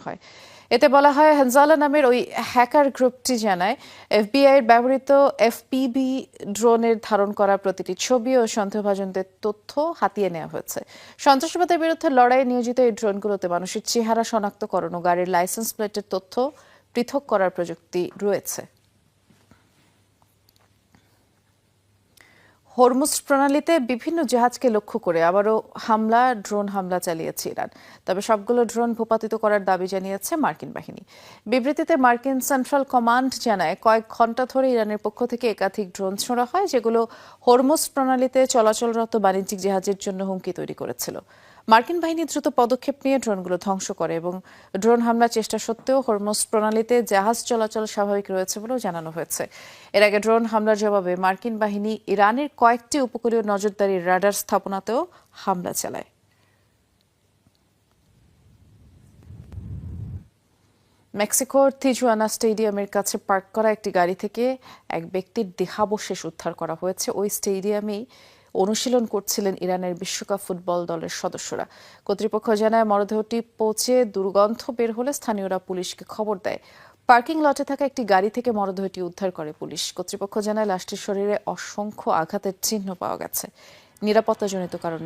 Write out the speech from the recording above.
হয়। এতে বলা হয়, হানজালা নামের ওই হ্যাকার গ্রুপটি জানায়, এফবিআইয়ের ব্যবহৃত এফপিভি ড্রোনের ধারণ করা প্রতিটি ছবি ও সন্দেহভাজনদের তথ্য হাতিয়ে নেওয়া হয়েছে। সন্ত্রাসবাদের বিরুদ্ধে লড়াইয়ে নিয়োজিত এই ড্রোনগুলোতে মানুষের চেহারা শনাক্তকরণ ও গাড়ির লাইসেন্স প্লেটের তথ্য পৃথক করার প্রযুক্তি রয়েছে। হরমুজ প্রণালীতে বিভিন্ন জাহাজকে লক্ষ্য করে আবারও ড্রোন হামলা চালিয়েছে ইরান। তবে সবগুলো ড্রোন ভূপাতিত করার দাবি জানিয়েছে মার্কিন বাহিনী। বিবৃতিতে মার্কিন সেন্ট্রাল কমান্ড জানায়, কয়েক ঘণ্টা ধরে ইরানের পক্ষ থেকে একাধিক ড্রোন ছোড়া হয়, যেগুলো হরমুজ প্রণালীতে চলাচলরত বাণিজ্যিক জাহাজের জন্য হুমকি তৈরি করেছিল। মার্কিন বাহিনী দ্রুত পদক্ষেপ নিয়ে ড্রোনগুলো ধ্বংস করে এবং ড্রোন হামলার চেষ্টা সত্ত্বেও হরমুজ প্রণালীতে জাহাজ চলাচল স্বাভাবিক রয়েছে বলেও জানানো হয়েছে। এর আগে ড্রোন হামলার জবাবে মার্কিন বাহিনী ইরানের কয়েকটি উপকূলীয় নজরদারি রাডার স্থাপনাতেও হামলা চালায়। মেক্সিকোর তিজুয়ানা স্টেডিয়ামের কাছে পার্ক করা একটি গাড়ি থেকে এক ব্যক্তির দেহাবশেষ উদ্ধার করা হয়েছে। ওই স্টেডিয়ামেই অনুশীলন করছিলেন ইরানের বিশ্বকাপ ফুটবল দলের সদস্যরা। কর্তৃপক্ষ জানায়, মরদেহটি পৌঁছে দুর্গন্ধ বের হলে স্থানীয়রা পুলিশকে খবর দেয়। পার্কিং লটে থাকা একটি গাড়ি থেকে মরদেহটি উদ্ধার করে পুলিশ। কর্তৃপক্ষ জানায়, লাশটির শরীরে অসংখ্য আঘাতের চিহ্ন পাওয়া গেছে। নিরাপত্তাজনিত কারণে